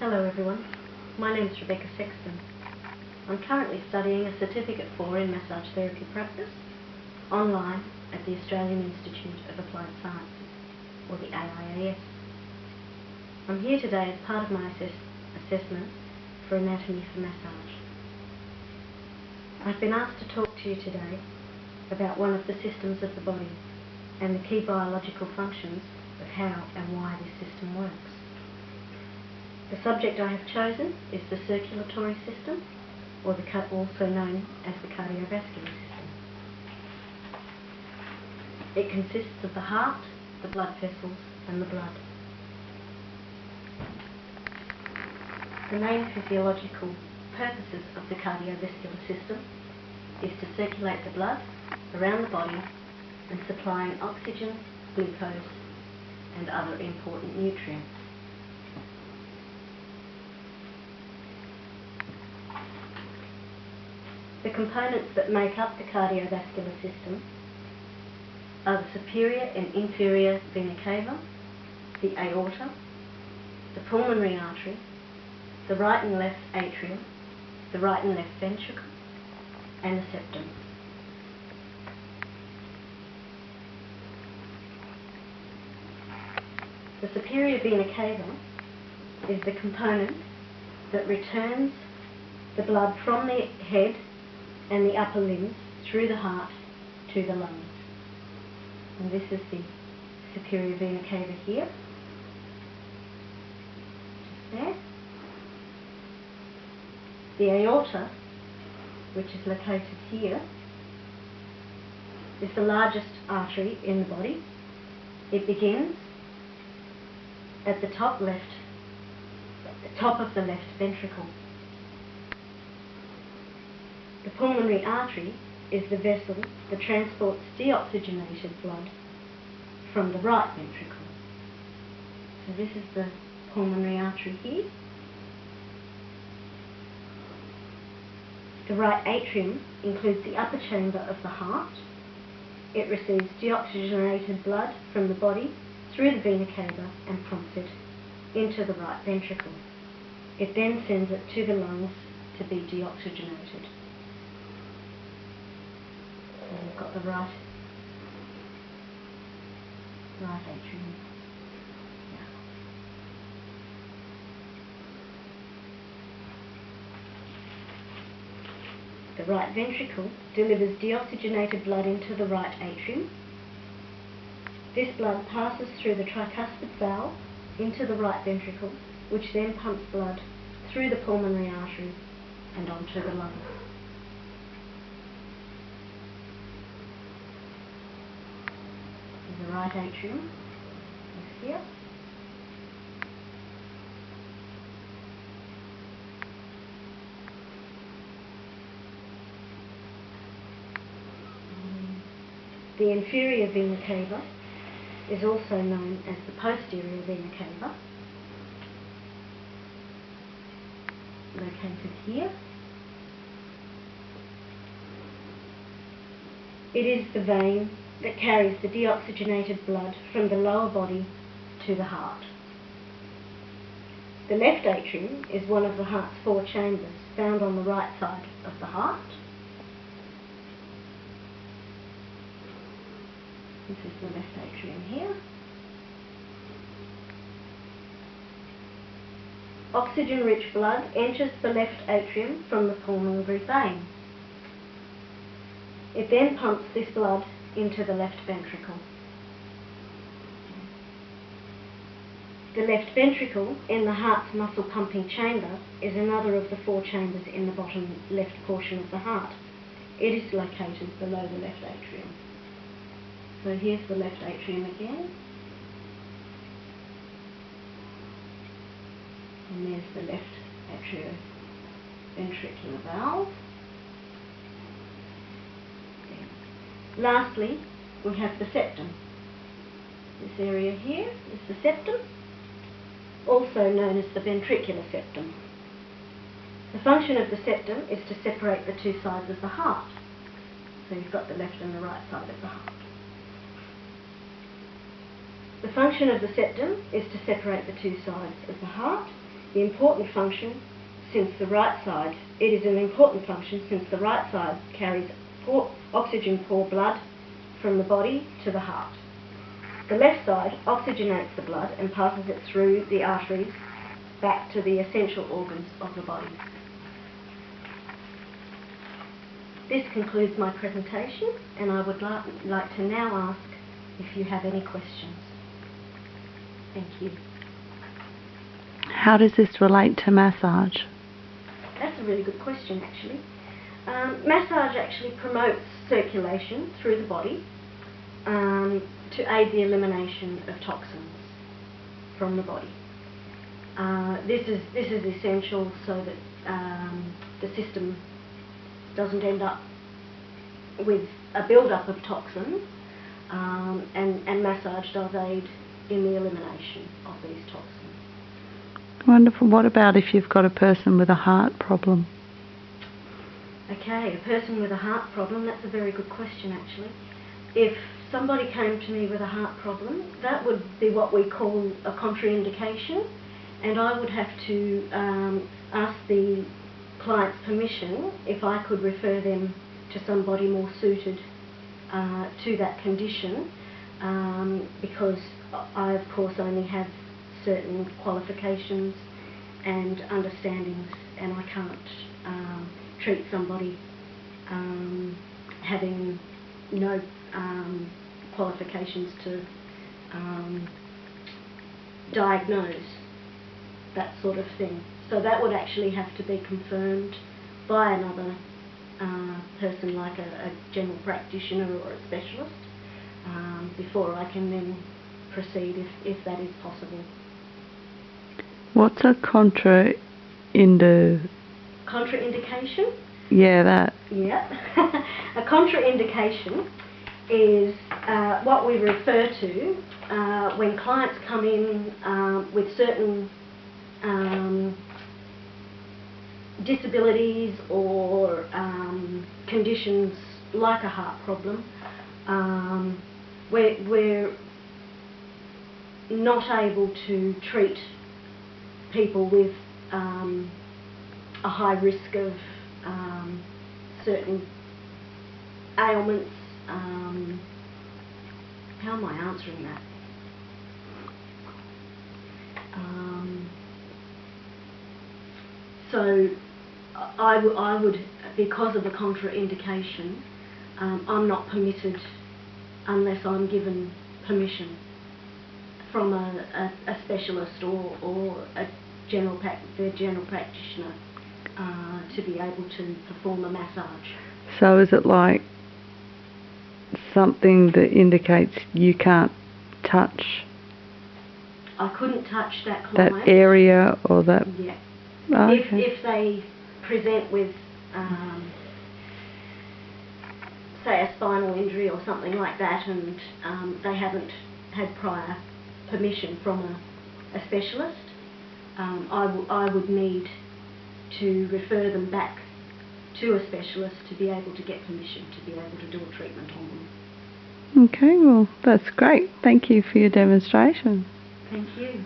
Hello everyone, my name is Rebecca Sexton. I'm currently studying a Certificate 4 in Massage Therapy Practice online at the Australian Institute of Applied Sciences, or the AIAS. I'm here today as part of my assessment for Anatomy for Massage. I've been asked to talk to you today about one of the systems of the body and the key biological functions of how and why this system works. The subject I have chosen is the circulatory system, or also known as the cardiovascular system. It consists of the heart, the blood vessels and the blood. The main physiological purposes of the cardiovascular system is to circulate the blood around the body and supplying oxygen, glucose and other important nutrients. The components that make up the cardiovascular system are the superior and inferior vena cava, the aorta, the pulmonary artery, the right and left atrium, the right and left ventricle, and the septum. The superior vena cava is the component that returns the blood from the head and the upper limbs through the heart to the lungs. And this is the superior vena cava here. Just there. The aorta, which is located here, is the largest artery in the body. It begins at the top of the left ventricle. The pulmonary artery is the vessel that transports deoxygenated blood from the right ventricle. So this is the pulmonary artery here. The right atrium includes the upper chamber of the heart. It receives deoxygenated blood from the body through the vena cava and pumps it into the right ventricle. It then sends it to the lungs to be deoxygenated. So we've got the right atrium. The right ventricle delivers deoxygenated blood into the right atrium. This blood passes through the tricuspid valve into the right ventricle, which then pumps blood through the pulmonary artery and onto the lungs. The right atrium is here. The inferior vena cava is also known as the posterior vena cava, located here. It is the vein that carries the deoxygenated blood from the lower body to the heart. The left atrium is one of the heart's 4 chambers, found on the right side of the heart. This is the left atrium here. Oxygen-rich blood enters the left atrium from the pulmonary vein. It then pumps this blood into the left ventricle. The left ventricle in the heart's muscle pumping chamber is another of the 4 chambers in the bottom left portion of the heart. It is located below the left atrium. So here's the left atrium again. And there's the left atrioventricular valve. Lastly, we have the septum. This area here is the septum, also known as the ventricular septum. The function of the septum is to separate the 2 sides of the heart. So you've got the left and the right side of the heart. The function of the septum is to separate the 2 sides of the heart the important function since the right side. It is an important function since the right side carries oxygen-poor blood from the body to the heart. The left side oxygenates the blood and passes it through the arteries back to the essential organs of the body. This concludes my presentation, and I would like to now ask if you have any questions. Thank you. How does this relate to massage? That's a really good question, actually. Massage actually promotes circulation through the body to aid the elimination of toxins from the body. This is essential so that the system doesn't end up with a build-up of toxins, and massage does aid in the elimination of these toxins. Wonderful. What about if you've got a person with a heart problem? Okay, a person with a heart problem, that's a very good question actually. If somebody came to me with a heart problem, that would be what we call a contraindication, and I would have to ask the client's permission if I could refer them to somebody more suited to that condition, because I of course only have certain qualifications and understandings, and I can't treat somebody having no qualifications to diagnose that sort of thing. So that would actually have to be confirmed by another person, like a general practitioner or a specialist, before I can then proceed if that is possible. What's a contraindication? Yeah, that. Yeah. A contraindication is what we refer to when clients come in with certain disabilities or conditions like a heart problem. We're not able to treat people with a high risk of certain ailments. How am I answering that? So I would, because of the contraindication, I'm not permitted unless I'm given permission from a specialist or a general practitioner to be able to perform a massage. So is it like something that indicates you can't touch I couldn't touch that client. that area or that? Yeah. Oh, okay. If they present with, say, a spinal injury or something like that, and they haven't had prior permission from a specialist, I would need to refer them back to a specialist to be able to get permission to be able to do a treatment on them. Okay, well, that's great. Thank you for your demonstration. Thank you.